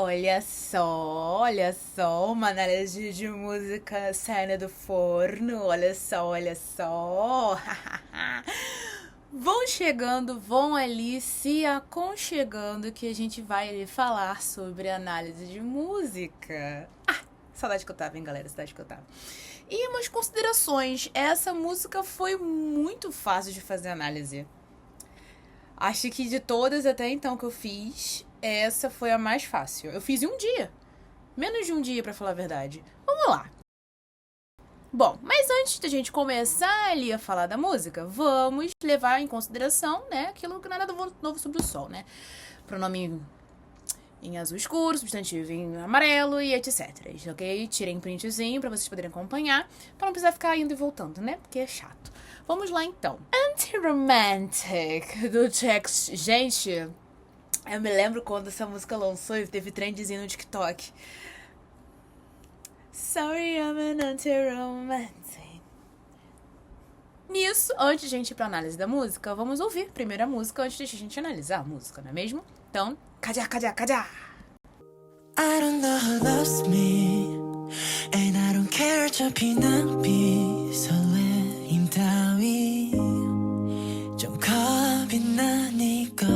Olha só, uma análise de música saindo do forno. Olha só. Vão chegando, vão ali se aconchegando que a gente vai ali falar sobre análise de música. Saudade que eu tava, hein, galera? Saudade que eu tava. E umas considerações. Essa música foi muito fácil de fazer análise. Acho que de todas até então que eu fiz, essa foi a mais fácil. Eu fiz em um dia. Menos de um dia, pra falar a verdade. Vamos lá. Bom, mas antes da gente começar ali a falar da música, vamos levar em consideração, né, aquilo que não é nada novo sobre o sol, né? Pronome em azul escuro, substantivo em amarelo e etc, ok? Tirei um printzinho pra vocês poderem acompanhar, pra não precisar ficar indo e voltando, né? Porque é chato. Vamos lá, então. Anti-Romantic, do Jax. Gente, eu me lembro quando essa música lançou e teve trendzinho no TikTok. Sorry, I'm an anti-romantic. Nisso, antes de a gente ir pra análise da música, vamos ouvir a primeira música antes de a gente analisar a música, não é mesmo? Então, 가자. I don't know who loves me And I don't care 어차피 난 비설레임 따위 좀 겁이 나니까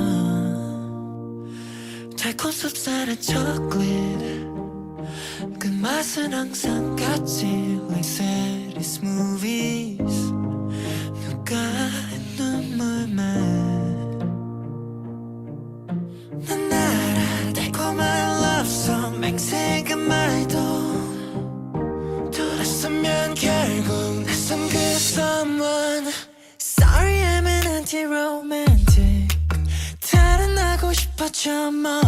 달콤 섭쌀한 초콜릿 그 맛은 항상 같이 Like series movies 누가의 눈물만 난 알아 달콤한 love song 맹세가 말도 돌아서면 결국 낯선 그 someone Sorry I'm an anti-romantic 달아나고 싶어 저 멀리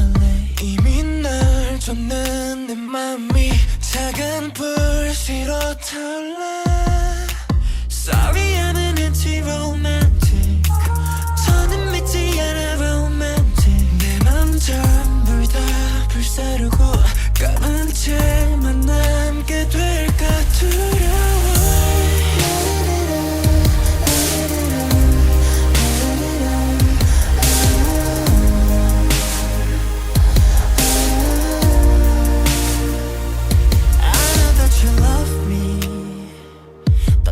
이미 널 줬는 내 맘이 작은 불씨로 타올라 Sorry I'm an anti-romantic 더는 믿지 않아 romantic 내 맘 전부 다 불사르고 까만 채만 남게 될까 두려워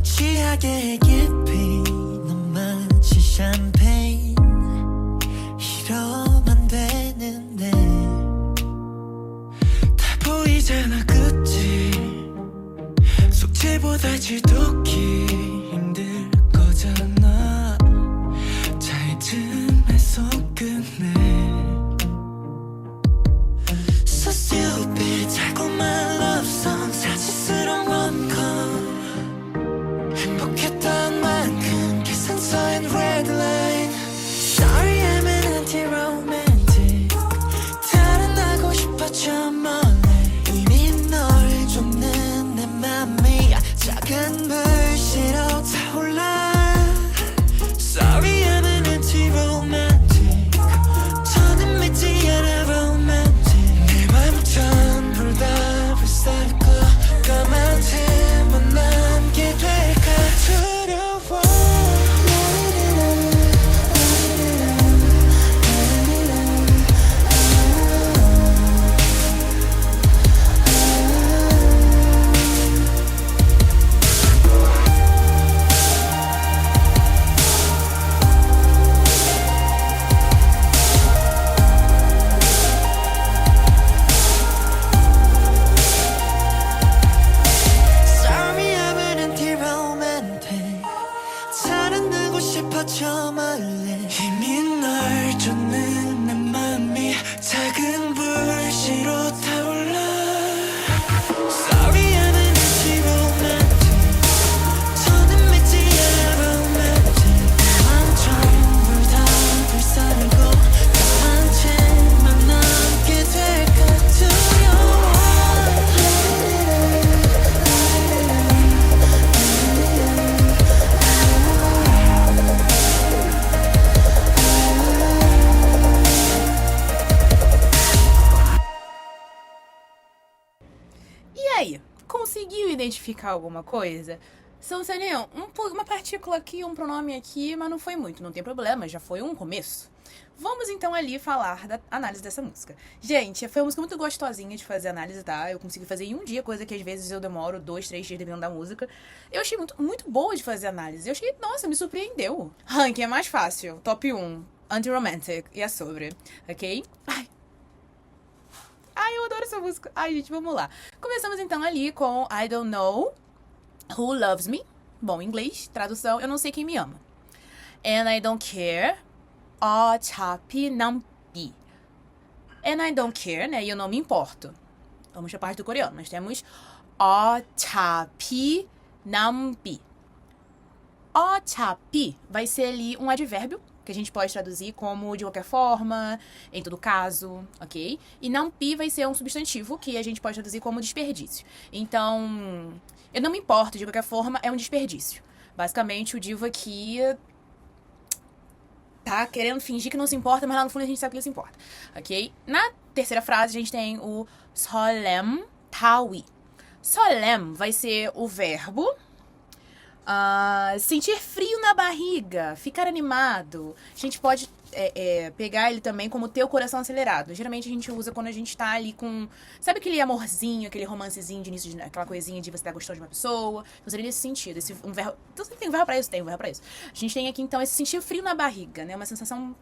취하게 깊이 넌 마치 샴페인 이러면 되는데 다 보이잖아 그치 숙제보다 지독히 힘들 거잖아 잘 틈에서 끝내 So stupid 달콤한 love song 사치스러운 rom-com 행복했던 만큼 계산서엔 red line Sorry I'm an anti-romantic 달아나고 싶어 저 멀리 이미 널 줬는 내 맘이 작은 불씨로 타올라 Sorry I'm an anti-romantic 더는 믿지 않아 romantic 내 맘 전부 다 불살고 까만 틈만 남게 될까 두려워 Sorry I'm an anti-romantic 살아나고 싶어 저 멀리 이미 널 줬는 내 맘이 작은 불씨로 타올라 Sorry I'm an anti-romantic 더는 믿지 않아 romantic 내 맘 전부 다 불사르고 까만 채만 남게 될까 두려워 E aí, conseguiu identificar alguma coisa? São uma partícula aqui, um pronome aqui, mas não foi muito, não tem problema, já foi um começo. Vamos então ali falar da análise dessa música. Gente, foi uma música muito gostosinha de fazer análise, tá? Eu consegui fazer em um dia, coisa que às vezes eu demoro 2, 3 dias dependendo da música. Eu achei muito boa de fazer análise. Eu achei, nossa, me surpreendeu. Ranking é mais fácil. Top 1, Anti-Romantic. E é sobre, ok? Ai, eu adoro essa música. Ai, gente, vamos lá. Começamos então ali com I Don't Know Who Loves Me. Bom, em inglês, tradução, eu não sei quem me ama. And I don't care. 어차피 남비. And I don't care, né? E eu não me importo. Vamos para a parte do coreano. Nós temos 어차피 남비. 어차피 vai ser ali um advérbio que a gente pode traduzir como de qualquer forma, em todo caso, ok? E nampi vai ser um substantivo que a gente pode traduzir como desperdício. Então, eu não me importo, de qualquer forma, é um desperdício. Basicamente, o divo aqui tá querendo fingir que não se importa, mas lá no fundo a gente sabe que ele se importa, ok? Na terceira frase, a gente tem o 설렘 타위. 설렘 vai ser o verbo sentir frio na barriga, ficar animado. A gente pode pegar ele também como ter o coração acelerado. Geralmente a gente usa quando a gente tá ali com... Sabe aquele amorzinho, aquele romancezinho de início, aquela coisinha de você estar gostando de uma pessoa? Então seria nesse sentido. Um verbo... Então tem um verbo pra isso? Tem um verbo pra isso. A gente tem aqui então esse sentir frio na barriga, né? Uma sensação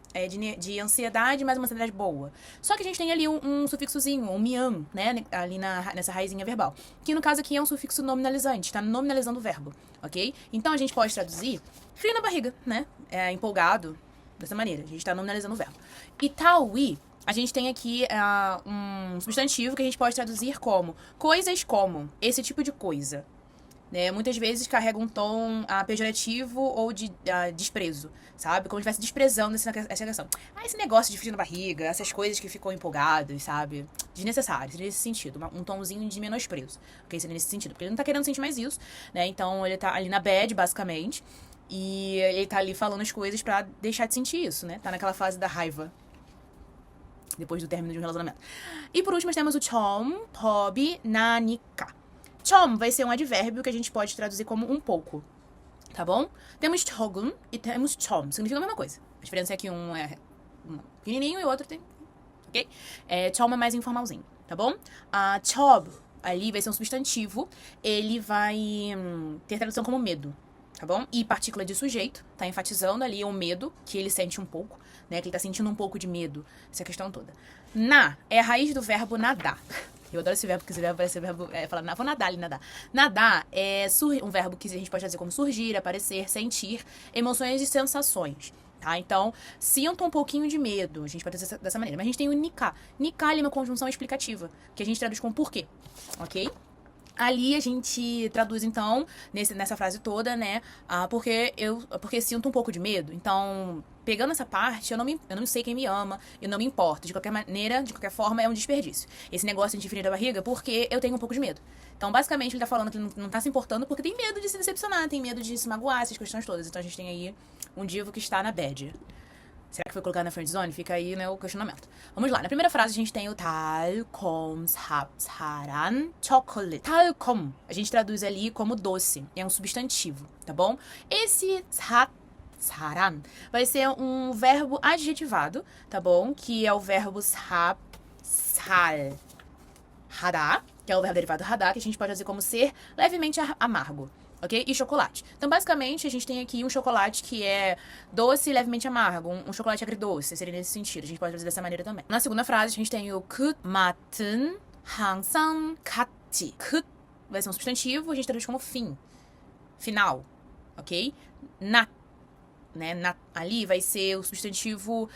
de ansiedade, mas uma ansiedade boa. Só que a gente tem ali um sufixozinho, um mian, né? Ali nessa raizinha verbal. Que no caso aqui é um sufixo nominalizante, tá nominalizando o verbo, ok? Então a gente pode traduzir frio na barriga, né? Empolgado. Dessa maneira, a gente tá nominalizando o verbo. E taui, a gente tem aqui um substantivo que a gente pode traduzir como coisas como, esse tipo de coisa. Né? Muitas vezes carrega um tom pejorativo ou de desprezo, sabe? Como se estivesse desprezando essa questão. Esse negócio de frio na barriga, essas coisas que ficam empolgadas, sabe? Desnecessário, seria nesse sentido. Um tomzinho de menosprezo, ok? Seria nesse sentido. Porque ele não tá querendo sentir mais isso, né? Então ele tá ali na bad, basicamente. E ele tá ali falando as coisas pra deixar de sentir isso, né? Tá naquela fase da raiva. Depois do término de um relacionamento. E por último, nós temos o chom, tobi, nanika. Chom vai ser um advérbio que a gente pode traduzir como um pouco. Tá bom? Temos chogun e temos chom. Significa a mesma coisa. A diferença é que um é pequenininho e o outro tem... Ok? Chom é mais informalzinho. Tá bom? Chob, ali vai ser um substantivo. Ele vai ter tradução como medo. Tá bom? E partícula de sujeito, tá enfatizando ali o medo, que ele sente um pouco, né? Que ele tá sentindo um pouco de medo, essa questão toda. Na é a raiz do verbo nadar. Eu adoro esse verbo, porque esse verbo parece verbo... falar, vou nadar ali, nadar. Nadar é um verbo que a gente pode trazer como surgir, aparecer, sentir, emoções e sensações. Tá? Então, sinta um pouquinho de medo. A gente pode dizer dessa maneira. Mas a gente tem o nika. Nika é uma conjunção explicativa, que a gente traduz como porquê. Ok? Ali a gente traduz, então, nessa frase toda, né? Porque sinto um pouco de medo. Então, pegando essa parte, eu não sei quem me ama, eu não me importo. De qualquer maneira, de qualquer forma, é um desperdício. Esse negócio de frio da barriga, porque eu tenho um pouco de medo. Então, basicamente, ele tá falando que ele não tá se importando porque tem medo de se decepcionar, tem medo de se magoar, essas questões todas. Então, a gente tem aí um divo que está na bad. Será que foi colocado na friendzone? Fica aí, né, o questionamento. Vamos lá. Na primeira frase, a gente tem o 달콤 삽살한 chocolate. 달콤, a gente traduz ali como doce. É um substantivo, tá bom? Esse 삽살한 vai ser um verbo adjetivado, tá bom? Que é o verbo 삽살 하다, que é o verbo derivado 하다, que a gente pode trazer como ser levemente amargo. Ok? E chocolate. Então, basicamente, a gente tem aqui um chocolate que é doce e levemente amargo. Um chocolate agridoce, seria nesse sentido. A gente pode fazer dessa maneira também. Na segunda frase, a gente tem o 끝 맛은 항상 같이. 끝 vai ser um substantivo, a gente traduz como fim. Final. Ok? Na, né? Ali vai ser o substantivo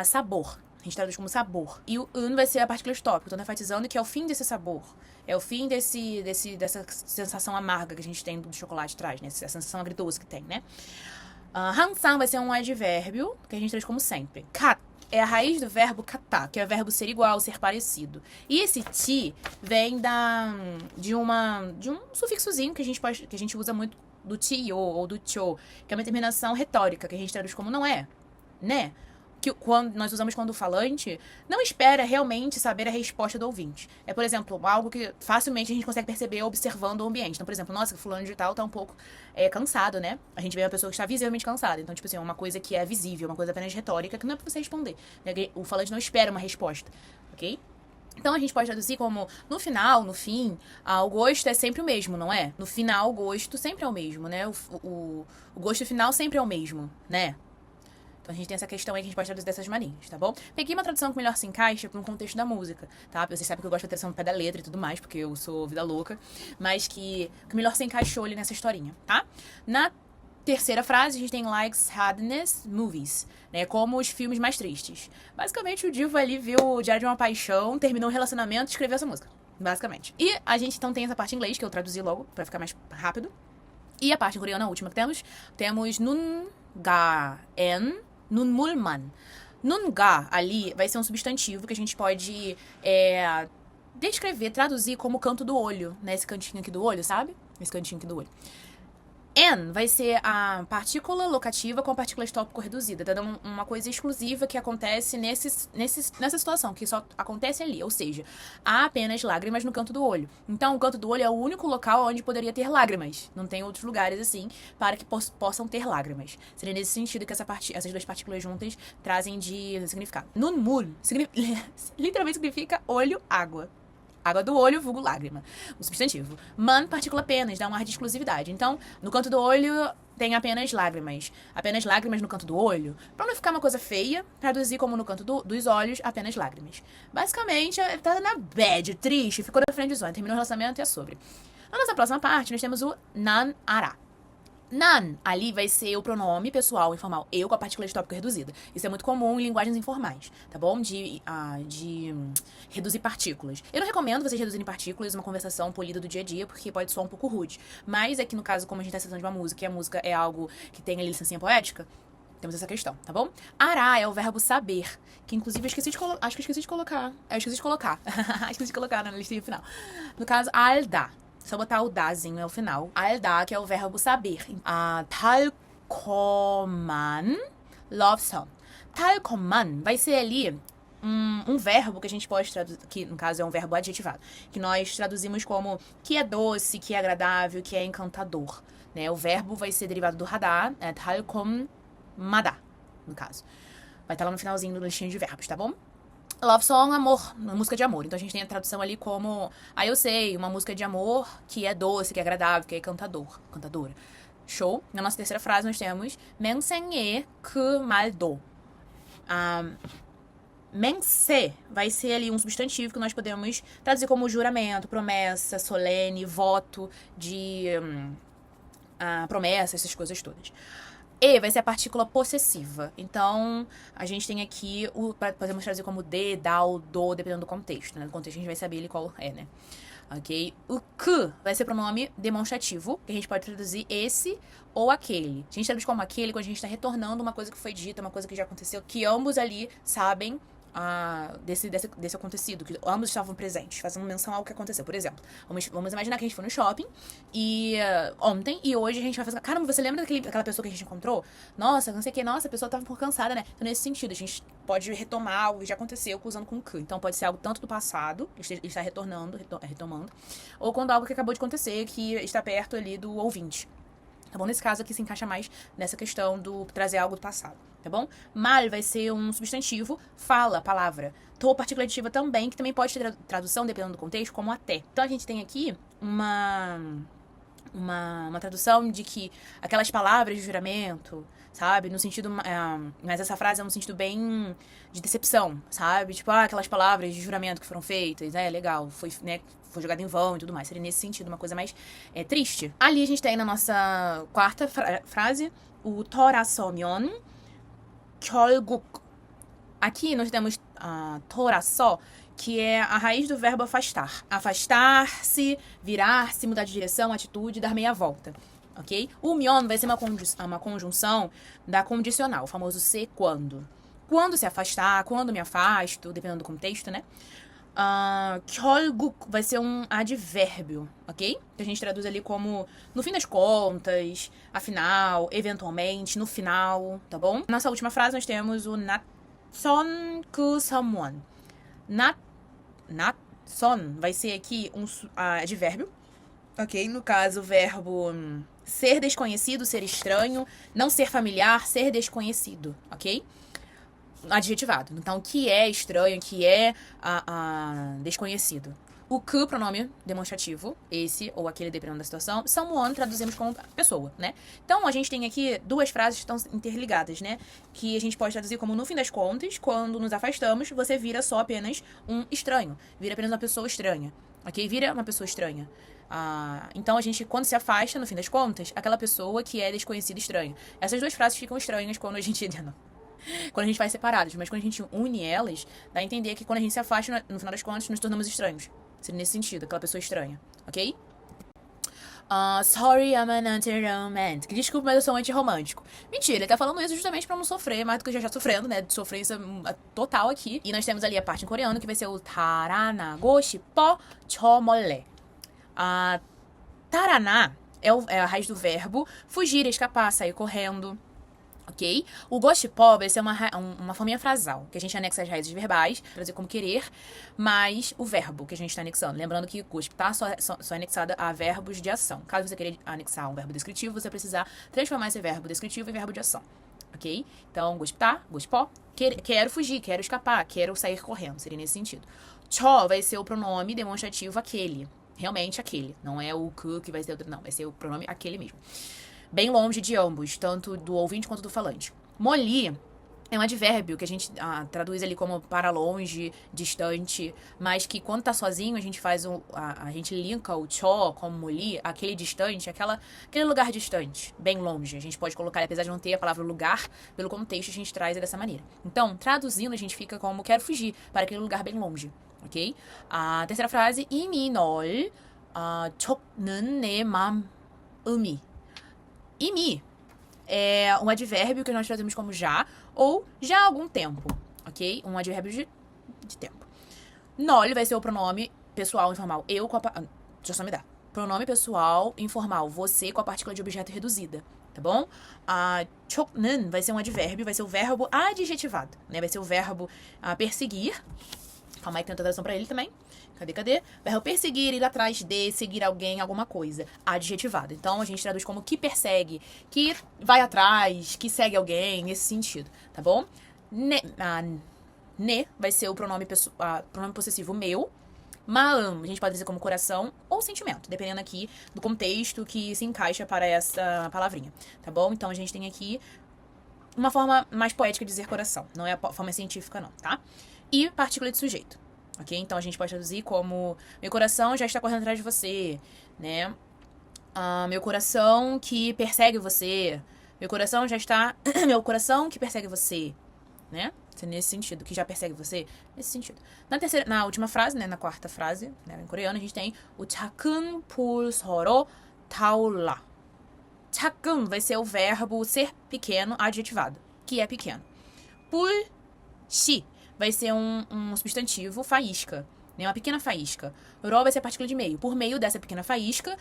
sabor. A gente traduz como sabor. E o vai ser a partícula stop. Então, tá enfatizando que é o fim desse sabor. É o fim dessa sensação amarga que a gente tem do chocolate atrás, né? Essa sensação agridoce que tem, né? 항상 vai ser um advérbio que a gente traz como sempre. kat é a raiz do verbo catar, que é o verbo ser igual, ser parecido. E esse ti vem de um sufixozinho que a gente usa muito do tio ou do cho, que é uma terminação retórica, que a gente traduz como não é, né? que quando nós usamos quando o falante não espera realmente saber a resposta do ouvinte. É, por exemplo, algo que facilmente a gente consegue perceber observando o ambiente. Então, por exemplo, nossa, fulano de tal tá um pouco cansado, né? A gente vê uma pessoa que está visivelmente cansada. Então, tipo assim, uma coisa que é visível, uma coisa apenas retórica, que não é pra você responder. O falante não espera uma resposta, ok? Então a gente pode traduzir como no final, no fim, o gosto é sempre o mesmo, não é? No final, o gosto sempre é o mesmo, né? O gosto final sempre é o mesmo, né? Então a gente tem essa questão aí que a gente pode traduzir dessas maneiras, tá bom? Peguei uma tradução que melhor se encaixa para um contexto da música, tá? Vocês sabem que eu gosto da tradução do pé da letra e tudo mais, porque eu sou vida louca, mas que melhor se encaixou ali nessa historinha, tá? Na terceira frase, a gente tem like sadness movies, né? Como os filmes mais tristes. Basicamente, o Divo ali viu o Diário de uma Paixão, terminou um relacionamento e escreveu essa música. Basicamente. E a gente então tem essa parte em inglês, que eu traduzi logo, pra ficar mais rápido. E a parte em coreano, a última que temos nun ga en nun mulman. Nun ga ali vai ser um substantivo que a gente pode descrever, traduzir como canto do olho, né? Esse cantinho aqui do olho, sabe? Esse cantinho aqui do olho. And vai ser a partícula locativa com a partícula tópico reduzida, dando uma coisa exclusiva que acontece nessa situação, que só acontece ali, ou seja, há apenas lágrimas no canto do olho. Então, o canto do olho é o único local onde poderia ter lágrimas. Não tem outros lugares assim para que possam ter lágrimas. Seria nesse sentido que essas duas partículas juntas trazem de significado. Nunmul literalmente significa olho, água. Água do olho, vulgo lágrima. O substantivo. Man, partícula apenas, dá um ar de exclusividade. Então, no canto do olho tem apenas lágrimas. Apenas lágrimas no canto do olho. Pra não ficar uma coisa feia, traduzir como no canto dos olhos, apenas lágrimas. Basicamente, tá na bad, triste, ficou na frente dos olhos. Terminou o relacionamento e é sobre. Na nossa próxima parte, nós temos o nan ara. Nan, ali vai ser o pronome pessoal informal, eu com a partícula de tópico reduzida. Isso é muito comum em linguagens informais, tá bom? De reduzir partículas. Eu não recomendo vocês reduzirem partículas em uma conversação polida do dia a dia, porque pode soar um pouco rude. Mas aqui no caso, como a gente tá citando de uma música, e a música é algo que tem ali licencinha poética, temos essa questão, tá bom? Ará é o verbo saber, que inclusive eu esqueci de colocar. Acho que eu esqueci de colocar. Esqueci de colocar na listinha final. No caso, alda. Só botar o dazinho ao final. Alda, que é o verbo saber. Talkoman love song. Talkoman vai ser ali um verbo que a gente pode traduzir, que no caso é um verbo adjetivado, que nós traduzimos como que é doce, que é agradável, que é encantador. Né? O verbo vai ser derivado do radar, talkomada, no caso. Vai estar lá no finalzinho do listinho de verbos, tá bom? Love song, amor, uma música de amor. Então a gente tem a tradução ali como, eu sei, uma música de amor que é doce, que é agradável, que é cantadora. Show? Na nossa terceira frase nós temos 맹생의 그 말도. 맹세 vai ser ali um substantivo que nós podemos traduzir como juramento, promessa, solene, voto de promessa, essas coisas todas. E vai ser a partícula possessiva. Então, a gente tem aqui, podemos traduzir como de, da ou do, dependendo do contexto, né? No contexto a gente vai saber ele qual é, né? Ok? O que vai ser pronome demonstrativo, que a gente pode traduzir esse ou aquele. A gente traduz como aquele quando a gente está retornando uma coisa que foi dita, uma coisa que já aconteceu, que ambos ali sabem desse acontecido, que ambos estavam presentes, fazendo menção ao que aconteceu. Por exemplo, vamos imaginar que a gente foi no shopping ontem, e hoje a gente vai fazer, caramba, você lembra daquela pessoa que a gente encontrou? Nossa, não sei o que, nossa, a pessoa tava um pouco cansada, né? Então, nesse sentido, a gente pode retomar algo que já aconteceu usando com que. Então, pode ser algo tanto do passado, que está retomando, ou quando algo que acabou de acontecer, que está perto ali do ouvinte. Tá bom? Nesse caso aqui se encaixa mais nessa questão do trazer algo do passado, tá bom? Mal vai ser um substantivo, fala, palavra. To, partícula aditiva também, que também pode ter tradução, dependendo do contexto, como até. Então a gente tem aqui uma tradução de que aquelas palavras de juramento, sabe? No sentido... mas essa frase é no sentido bem de decepção, sabe? Tipo, aquelas palavras de juramento que foram feitas, legal, foi jogado em vão e tudo mais. Seria nesse sentido, uma coisa mais triste. Ali a gente tem na nossa quarta frase o 돌아서면 결국. Aqui nós temos 돌아서, que é a raiz do verbo afastar. Afastar-se, virar-se, mudar de direção, atitude, dar meia volta. Ok? O 면 vai ser uma conjunção da condicional, o famoso se quando. Quando se afastar, quando me afasto, dependendo do contexto, né? 결국 vai ser um advérbio, ok? Que a gente traduz ali como no fim das contas, afinal, eventualmente, no final, tá bom? Nossa última frase nós temos o son 그 someone. Not son vai ser aqui um advérbio, ok? No caso, o verbo ser desconhecido, ser estranho, não ser familiar, ser desconhecido, ok? Adjetivado. Então, que é estranho, que é desconhecido. O que, pronome demonstrativo, esse ou aquele, dependendo da situação. Someone traduzimos como pessoa, né? Então, a gente tem aqui duas frases que estão interligadas, né? Que a gente pode traduzir como, no fim das contas, quando nos afastamos, você vira só apenas um estranho. Vira apenas uma pessoa estranha, ok? Vira uma pessoa estranha. Então, a gente, quando se afasta, no fim das contas, aquela pessoa que é desconhecida e estranha. Essas duas frases ficam estranhas quando a gente... Quando a gente faz separadas, mas quando a gente une elas, dá a entender que quando a gente se afasta, no final das contas, nos tornamos estranhos. Seria nesse sentido, aquela pessoa estranha, ok? Sorry, I'm an anti-romantic. Desculpa, mas eu sou um anti-romântico. Mentira, ele tá falando isso justamente pra não sofrer mais do que eu já estou sofrendo, né? De sofrência total aqui. E nós temos ali a parte em coreano, que vai ser o taranago shipo chomole. Taraná é a raiz do verbo fugir, escapar, sair correndo. Ok? O goshipó vai ser uma forminha frasal, que a gente anexa as raízes verbais, pra dizer como querer, mais o verbo que a gente está anexando. Lembrando que gosp tá só anexada a verbos de ação. Caso você queira anexar um verbo descritivo, você precisa transformar esse verbo descritivo em verbo de ação. Ok? Então, gosptar, gospó, quero fugir, quero escapar, quero sair correndo. Seria nesse sentido. Cho vai ser o pronome demonstrativo aquele. Realmente aquele. Não é o que vai ser outro, não. Vai ser o pronome aquele mesmo. Bem longe de ambos, tanto do ouvinte quanto do falante. Moli é um advérbio que a gente traduz ali como para longe, distante, mas que quando tá sozinho a gente faz a gente linka o cho como moli, aquele distante, aquele lugar distante, bem longe. A gente pode colocar, apesar de não ter a palavra lugar, pelo contexto a gente traz dessa maneira. Então, traduzindo, a gente fica como quero fugir para aquele lugar bem longe, ok? A terceira frase, 이미 널 쫓는 내 마음이. 이미 é um advérbio que nós traduzimos como já ou já há algum tempo, ok? Um advérbio de tempo. Nol vai ser o pronome pessoal informal. Eu com a... Deixa eu só me dar. Pronome pessoal informal. Você com a partícula de objeto reduzida, tá bom? 촉는 vai ser um advérbio, vai ser o verbo adjetivado, né? Vai ser o verbo perseguir. Calma aí que tem outra tradução pra ele também. Cadê? Verbo perseguir, ir atrás de, seguir alguém, alguma coisa. Adjetivado. Então, a gente traduz como que persegue, que vai atrás, que segue alguém, nesse sentido, tá bom? Ne vai ser o pronome possessivo meu. Maam, a gente pode dizer como coração ou sentimento, dependendo aqui do contexto que se encaixa para essa palavrinha, tá bom? Então, a gente tem aqui uma forma mais poética de dizer coração. Não é a forma científica, não, tá? E partícula de sujeito. Ok? Então, a gente pode traduzir como meu coração já está correndo atrás de você, né? Meu coração que persegue você. Meu coração já está... meu coração que persegue você, né? Nesse sentido, que já persegue você. Nesse sentido. Na última frase, né? Na quarta frase, né? Em coreano, a gente tem o 작은 볼 서로 타올라. 작은 vai ser o verbo ser pequeno adjetivado, que é pequeno. 볼, 시 vai ser um substantivo faísca, né? Uma pequena faísca. Ro vai ser a partícula de meio. Por meio dessa pequena faísca,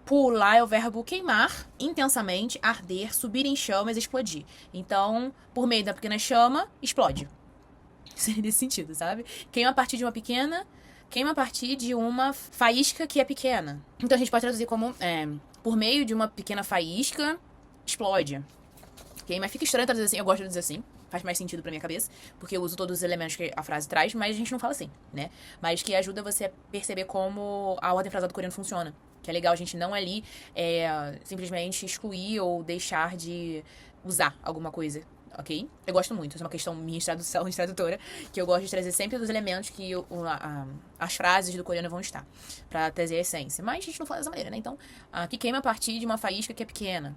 pular é o verbo queimar intensamente, arder, subir em chamas, explodir. Então, por meio da pequena chama, explode. Seria nesse sentido, sabe? Queima a partir de uma faísca que é pequena. Então, a gente pode traduzir como por meio de uma pequena faísca, explode. Ok? Mas fica estranho traduzir assim. Eu gosto de dizer assim. Faz mais sentido pra minha cabeça, porque eu uso todos os elementos que a frase traz, mas a gente não fala assim, né? Mas que ajuda você a perceber como a ordem frasal do coreano funciona. Que é legal a gente não ali simplesmente excluir ou deixar de usar alguma coisa, ok? Eu gosto muito, isso é uma questão minha de tradução, de tradutora, que eu gosto de trazer sempre os elementos que as frases do coreano vão estar, pra trazer a essência. Mas a gente não fala dessa maneira, né? Então, que queima a partir de uma faísca que é pequena.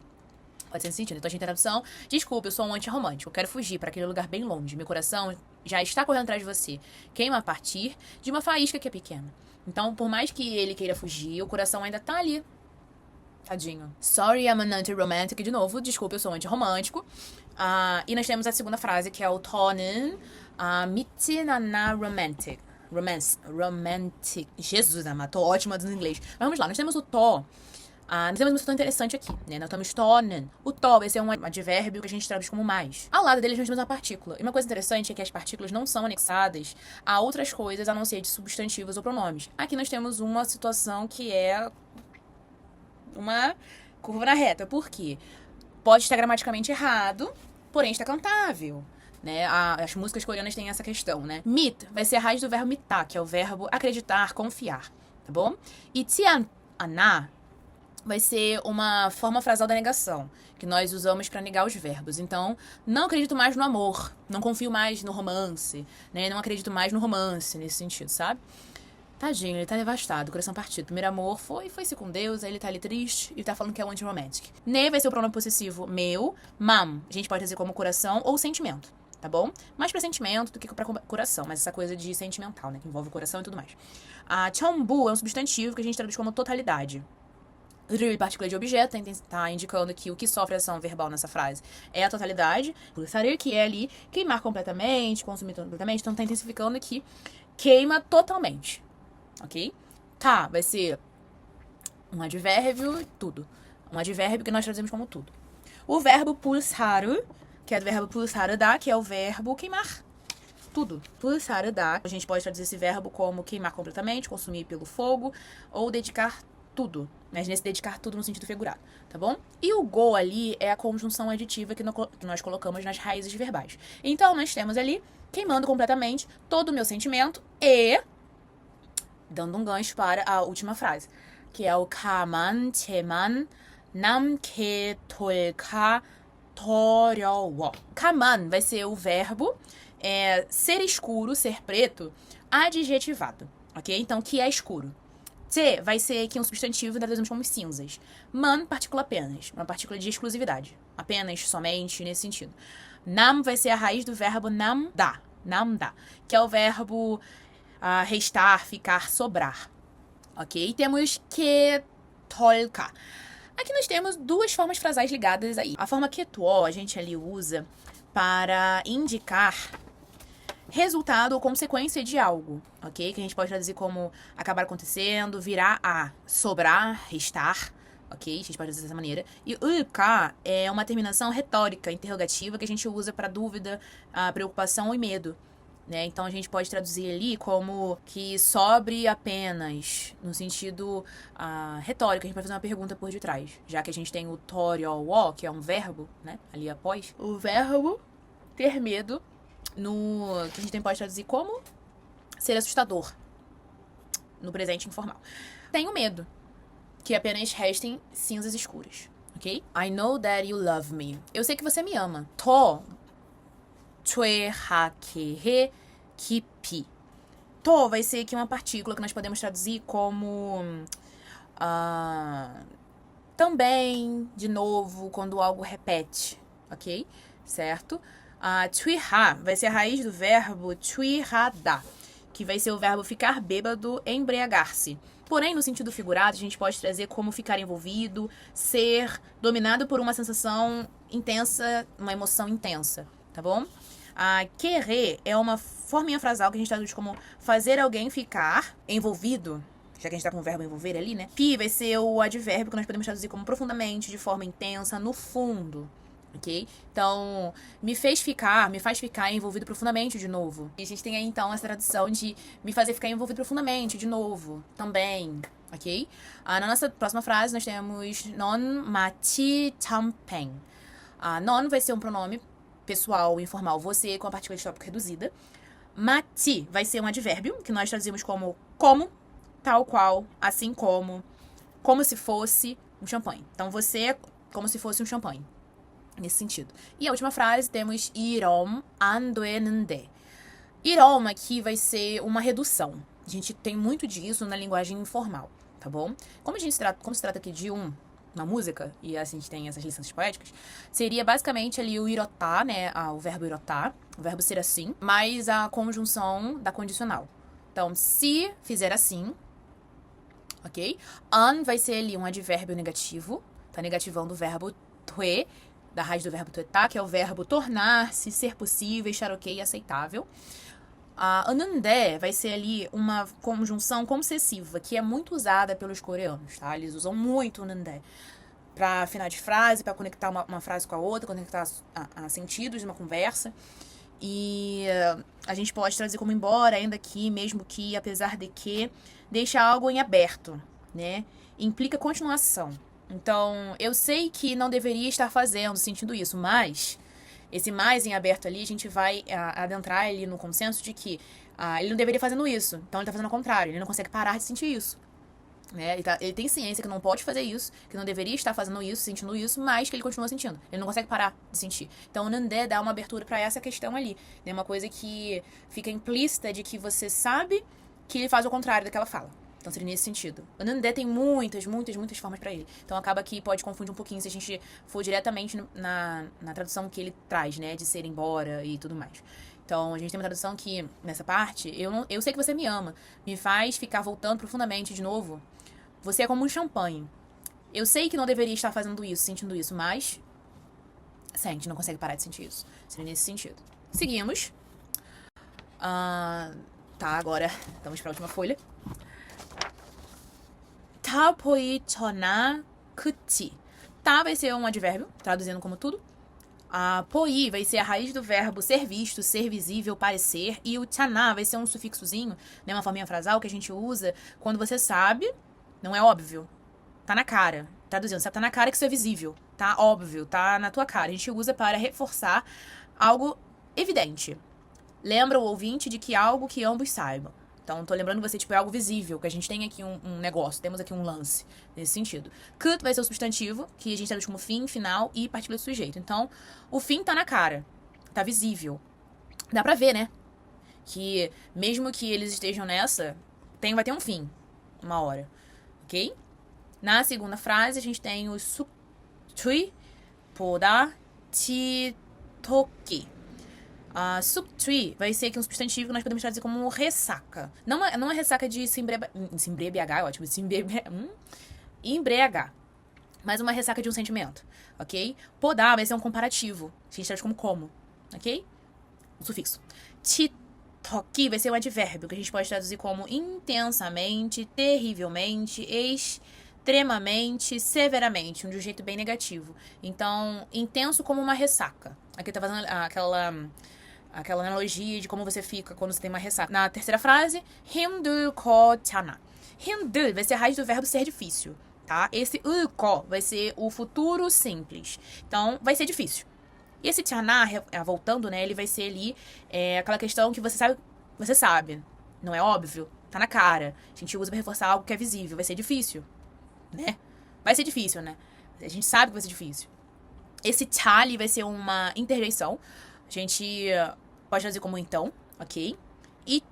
Pode ser nesse sentido. Então, a gente tem a tradução. Desculpa, eu sou um anti-romântico. Eu quero fugir para aquele lugar bem longe. Meu coração já está correndo atrás de você. Queima a partir de uma faísca que é pequena. Então, por mais que ele queira fugir, o coração ainda tá ali. Tadinho. Sorry, I'm an anti-romantic. De novo, desculpa, eu sou um anti-romântico. E nós temos a segunda frase, que é o to는 믿진 않아 romantic. Romantic. Jesus, amado. Tô ótima no inglês. Mas vamos lá. Nós temos o to. Nós temos uma situação interessante aqui, né? Nós temos tonen. O to vai ser um advérbio que a gente traduz como mais. Ao lado dele, nós temos uma partícula. E uma coisa interessante é que as partículas não são anexadas a outras coisas, a não ser de substantivos ou pronomes. Aqui nós temos uma situação que é uma curva na reta. Por quê? Pode estar gramaticalmente errado, porém está cantável. Né? As músicas coreanas têm essa questão, né? Mit vai ser a raiz do verbo mitar, que é o verbo acreditar, confiar, tá bom? E tian ana vai ser uma forma frasal da negação, que nós usamos para negar os verbos. Então, não acredito mais no amor, não confio mais no romance, né? Não acredito mais no romance, nesse sentido, sabe? Tadinho, ele tá devastado, coração partido. Primeiro amor foi-se com Deus, aí ele tá ali triste e tá falando que é o anti-romantic. Ne vai ser o pronome possessivo meu, mam, a gente pode dizer como coração ou sentimento, tá bom? Mais pra sentimento do que pra coração, mas essa coisa de sentimental, né? Que envolve o coração e tudo mais. A chombu é um substantivo que a gente traduz como totalidade. Rir, partícula de objeto, tá indicando que o que sofre ação verbal nessa frase é a totalidade. Sarir, que é ali queimar completamente, consumir completamente. Então tá intensificando que queima totalmente, ok? Tá, vai ser um advérbio, tudo. Um advérbio que nós traduzimos como tudo. O verbo pulsar, que é do verbo pulsar dar, que é o verbo queimar. Tudo. Pulsar dar. A gente pode traduzir esse verbo como queimar completamente, consumir pelo fogo, ou dedicar tudo, mas nesse dedicar tudo no sentido figurado, tá bom? E o go ali é a conjunção aditiva que nós colocamos nas raízes verbais. Então, nós temos ali, queimando completamente todo o meu sentimento e dando um gancho para a última frase, que é o kaman, cheman, namke, tolka, toryowo. Kaman vai ser o verbo ser escuro, ser preto, adjetivado, ok? Então, que é escuro. T vai ser aqui um substantivo, nós traduzimos como cinzas. Man, partícula apenas, uma partícula de exclusividade. Apenas, somente, nesse sentido. Nam vai ser a raiz do verbo namda, que é o verbo restar, ficar, sobrar. Ok? E temos que tolka. Aqui nós temos duas formas frasais ligadas aí. A forma ketuo a gente ali usa para indicar resultado ou consequência de algo, ok? Que a gente pode traduzir como acabar acontecendo, virar a, sobrar, restar, ok? A gente pode dizer dessa maneira. E uka é uma terminação retórica, interrogativa, que a gente usa para dúvida, preocupação e medo, né? Então a gente pode traduzir ali como que sobre apenas, no sentido retórico. A gente pode fazer uma pergunta por detrás, já que a gente tem o toryowo, que é um verbo, né? Ali após. O verbo ter medo, que a gente pode traduzir como ser assustador, no presente informal. Tenho medo, que apenas restem cinzas escuras, ok? I know that you love me. Eu sei que você me ama. To, chue, ha, ke, he, kipi. To vai ser aqui uma partícula que nós podemos traduzir como também, de novo, quando algo repete, ok? Certo? Chuiha vai ser a raiz do verbo chuihada, que vai ser o verbo ficar bêbado, embriagar-se. Porém, no sentido figurado, a gente pode trazer como ficar envolvido, ser dominado por uma sensação intensa, uma emoção intensa, tá bom? Querer é uma forminha frasal que a gente traduz como fazer alguém ficar envolvido, já que a gente tá com o verbo envolver ali, né? Pi vai ser o advérbio que nós podemos traduzir como profundamente, de forma intensa, no fundo. Ok? Então, me faz ficar envolvido profundamente de novo. E a gente tem aí, então, essa tradução de me fazer ficar envolvido profundamente de novo, também, ok? Na nossa próxima frase, nós temos non machi champeng. Non vai ser um pronome pessoal, informal, você, com a partícula de tópico reduzida. Machi vai ser um advérbio, que nós traduzimos como, tal qual, assim como se fosse um champanhe. Então, você é como se fosse um champanhe. Nesse sentido. E a última frase temos irom andoenende. Irom aqui vai ser uma redução. A gente tem muito disso na linguagem informal, tá bom? Como se trata aqui de uma música, e assim a gente tem essas licenças poéticas, seria basicamente ali o irotá, né? O verbo irotá, o verbo ser assim, mais a conjunção da condicional. Então, se fizer assim, ok? An vai ser ali um advérbio negativo, tá negativando o verbo tue, da raiz do verbo tuetar, que é o verbo tornar-se, ser possível, estar ok e aceitável. A anande vai ser ali uma conjunção concessiva, que é muito usada pelos coreanos, tá? Eles usam muito o anande pra final de frase, pra conectar uma frase com a outra, conectar a sentidos de uma conversa. E a gente pode traduzir como embora, ainda que, mesmo que, apesar de que, deixa algo em aberto, né? Implica continuação. Então, eu sei que não deveria estar fazendo, sentindo isso, mas esse mais em aberto ali, a gente vai adentrar ali no consenso de que ele não deveria fazendo isso. Então, ele tá fazendo ao contrário, ele não consegue parar de sentir isso. Né? Ele tem ciência que não pode fazer isso, que não deveria estar fazendo isso, sentindo isso, mas que ele continua sentindo. Ele não consegue parar de sentir. Então o Nandé dá uma abertura pra essa questão ali. Né? Uma coisa que fica implícita de que você sabe que ele faz o contrário daquela fala. Então seria nesse sentido. O Nandé tem muitas formas pra ele. Então acaba que pode confundir um pouquinho se a gente for diretamente na tradução que ele traz, né? De ser embora e tudo mais. Então, a gente tem uma tradução que, nessa parte, eu sei que você me ama. Me faz ficar voltando profundamente de novo. Você é como um champanhe. Eu sei que não deveria estar fazendo isso, sentindo isso, mas sente, não consegue parar de sentir isso. Seria nesse sentido. Seguimos. Tá, agora vamos para a última folha. Tá 보이 전화 그치. Tá vai ser um advérbio, traduzindo como tudo. Poí vai ser a raiz do verbo ser visto, ser visível, parecer. E o tchaná vai ser um sufixozinho, né, uma forminha frasal que a gente usa quando você sabe, não é óbvio, tá na cara. Traduzindo, sabe, tá na cara que isso é visível, tá óbvio, tá na tua cara. A gente usa para reforçar algo evidente. Lembra o ouvinte de que algo que ambos saibam. Então, tô lembrando você, tipo, é algo visível, que a gente tem aqui um negócio, temos aqui um lance, nesse sentido. Cut vai ser o substantivo, que a gente traduz como fim, final e partícula do sujeito. Então, o fim tá na cara, tá visível. Dá pra ver, né? Que mesmo que eles estejam nessa, vai ter um fim, uma hora, ok? Na segunda frase, a gente tem o 숙취 보다 지독히. Suktree vai ser aqui um substantivo que nós podemos traduzir como ressaca. Não é ressaca de se embriagar, é ótimo. Embriagar. Mas uma ressaca de um sentimento, ok? Podar vai ser um comparativo. A gente traduz como, ok? Um sufixo. Chitoki vai ser um advérbio que a gente pode traduzir como intensamente, terrivelmente, extremamente, severamente, de um jeito bem negativo. Então, intenso como uma ressaca. Aqui tá fazendo aquela analogia de como você fica quando você tem uma ressaca. Na terceira frase, 힘들거잖아. 힘들 vai ser a raiz do verbo ser difícil, tá? Esse ko vai ser o futuro simples. Então, vai ser difícil. E esse tchaná, voltando, né, ele vai ser ali aquela questão que você sabe. Não é óbvio? Tá na cara. A gente usa pra reforçar algo que é visível. Vai ser difícil, né? Vai ser difícil, né? A gente sabe que vai ser difícil. Esse tchali vai ser uma interjeição. A gente pode traduzir como então, ok? E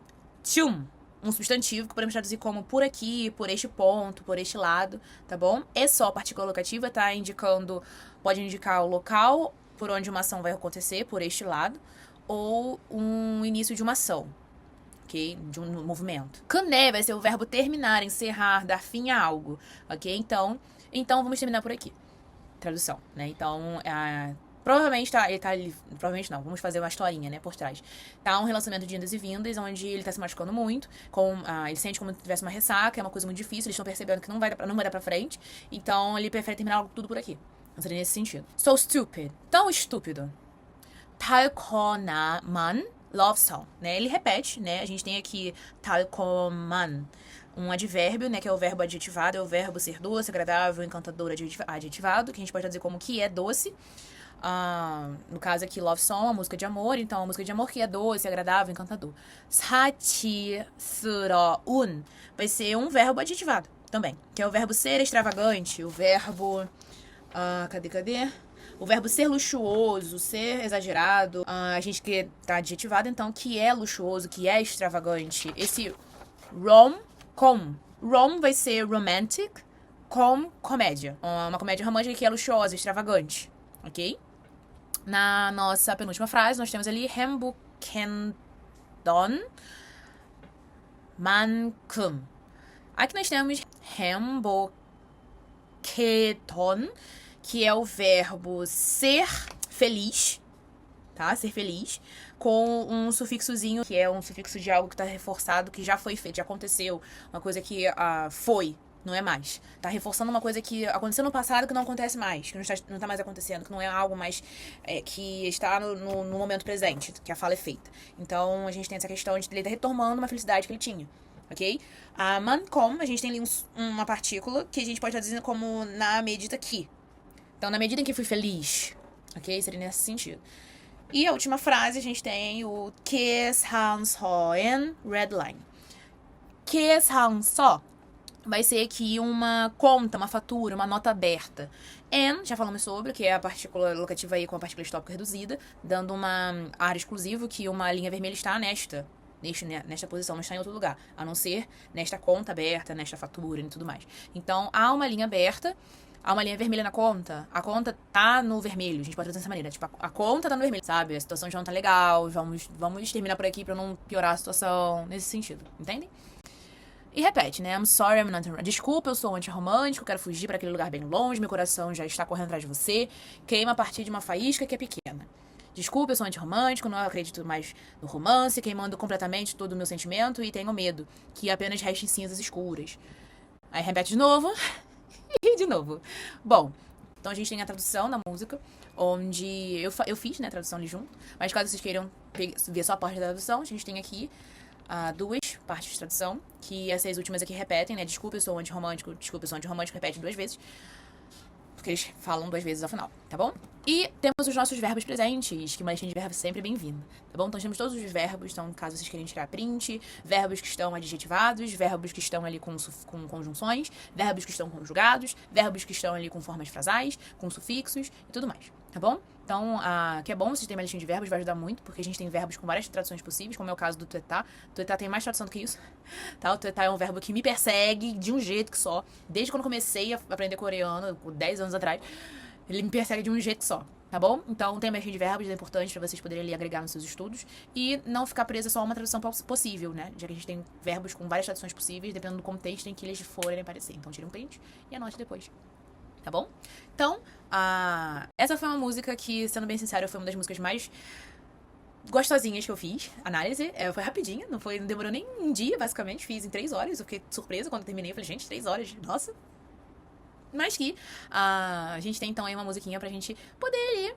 tchum, um substantivo que podemos traduzir como por aqui, por este ponto, por este lado, tá bom? É só partícula locativa, tá indicando, pode indicar o local por onde uma ação vai acontecer, por este lado, ou um início de uma ação, ok? De um movimento. Kané vai ser o verbo terminar, encerrar, dar fim a algo, ok? Então vamos terminar por aqui. Tradução, né? Então, provavelmente provavelmente não, vamos fazer uma historinha, né, por trás. Tá um relacionamento de indas e vindas, onde ele tá se machucando muito, ele sente como se tivesse uma ressaca, é uma coisa muito difícil, eles estão percebendo que não vai dar pra frente, então ele prefere terminar tudo por aqui. Não seria nesse sentido. So stupid, tão estúpido. 달콤한 love song, né? Ele repete, né? A gente tem aqui 달콤한, um advérbio, né, que é o verbo adjetivado, é o verbo ser doce, agradável, encantador, adjetivado, que a gente pode traduzir como que é doce. No caso aqui, love song, a música de amor, então a música de amor que é doce, agradável, encantador. 사치스러운 vai ser um verbo adjetivado também, que é o verbo ser extravagante, o verbo... cadê? O verbo ser luxuoso, ser exagerado. A gente que tá adjetivado, então, que é luxuoso, que é extravagante. Esse rom-com. Rom vai ser romantic, com comédia. Uma comédia romântica que é luxuosa, extravagante. Ok? Na nossa penúltima frase, nós temos ali 행복했던 만큼. Aqui nós temos 행복했던, que é o verbo ser feliz, tá? Ser feliz. com um sufixozinho, que é um sufixo de algo que tá reforçado, que já foi feito, já aconteceu, uma coisa que foi, não é mais. Tá reforçando uma coisa que aconteceu no passado que não acontece mais, que não tá mais acontecendo, que não é algo mais que está no momento presente, que a fala é feita. Então, a gente tem essa questão de ele tá retomando uma felicidade que ele tinha. Ok? A mankom, a gente tem ali uma partícula que a gente pode traduzir como na medida que. Então, na medida em que fui feliz. Ok? Seria nesse sentido. E a última frase, a gente tem o Kiss Hans Hoen Red Line. Kiss Hans só vai ser aqui uma conta, uma fatura, uma nota aberta. And, já falamos sobre, que é a partícula locativa aí com a partícula estópica reduzida, dando uma área exclusiva que uma linha vermelha está nesta posição, não está em outro lugar, a não ser nesta conta aberta, nesta fatura e tudo mais. Então, há uma linha aberta, há uma linha vermelha na conta, a conta tá no vermelho, a gente pode fazer dessa maneira, tipo, a conta tá no vermelho, sabe? A situação já não tá legal, vamos terminar por aqui pra não piorar a situação, nesse sentido, entendem? E repete, né? I'm sorry, I'm not... Desculpa, eu sou antirromântico, quero fugir pra aquele lugar bem longe, meu coração já está correndo atrás de você, queima a partir de uma faísca que é pequena. Desculpa, eu sou antirromântico, não acredito mais no romance, queimando completamente todo o meu sentimento e tenho medo que apenas restem cinzas escuras. Aí repete de novo e de novo. Bom, então a gente tem a tradução da música, onde eu fiz, né, a tradução ali junto, mas caso vocês queiram ver só a parte da tradução, a gente tem aqui duas partes de tradução, que essas últimas aqui repetem, né, desculpa, eu sou antirromântico, repete 2 vezes. Porque eles falam 2 vezes ao final, tá bom? E temos os nossos verbos presentes, que uma listinha de verbos sempre é bem-vindo, tá bom? Então temos todos os verbos, então caso vocês queiram tirar print, verbos que estão adjetivados, verbos que estão ali com conjunções, verbos que estão conjugados, verbos que estão ali com formas frasais, com sufixos e tudo mais, tá bom? Então, que é bom vocês terem uma listinha de verbos, vai ajudar muito, porque a gente tem verbos com várias traduções possíveis, como é o caso do tuetá. Tuetá tem mais tradução do que isso, tá? O tuetá é um verbo que me persegue de um jeito que só. Desde quando eu comecei a aprender coreano, 10 anos atrás, ele me persegue de um jeito só, tá bom? Então, tem uma listinha de verbos, é importante pra vocês poderem ali agregar nos seus estudos. E não ficar presa só a uma tradução possível, né? Já que a gente tem verbos com várias traduções possíveis, dependendo do contexto em que eles forem aparecer. Então, tire um print e anote depois. Tá bom? Então, essa foi uma música que, sendo bem sincero, foi uma das músicas mais gostosinhas que eu fiz. Análise, foi rapidinha, não demorou nem um dia, basicamente. Fiz em 3 horas, eu fiquei surpresa quando terminei. Eu falei, gente, 3 horas, nossa. Mas que a gente tem, então, aí uma musiquinha pra gente poder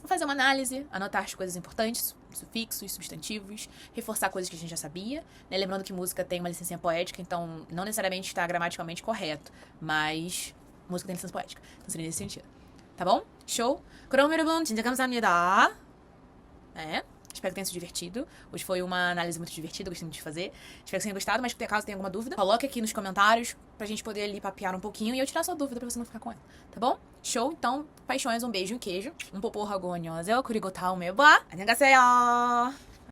fazer uma análise, anotar as coisas importantes, sufixos, substantivos, reforçar coisas que a gente já sabia, né? Lembrando que música tem uma licença poética, então não necessariamente está gramaticalmente correto, mas música tem licença poética. Então seria nesse sentido. Tá bom? Show? 그럼 여러분 진짜 감사합니다. Espero que tenha sido divertido. Hoje foi uma análise muito divertida, gostei muito de fazer. Espero que vocês tenham gostado, mas caso tenha alguma dúvida, coloque aqui nos comentários pra gente poder ali papear um pouquinho e eu tirar sua dúvida pra você não ficar com ela. Tá bom? Show? Então, paixões, um beijo e um queijo. Um popô ragonhosa. 그리고 다음에 봐. 안녕히 가세요.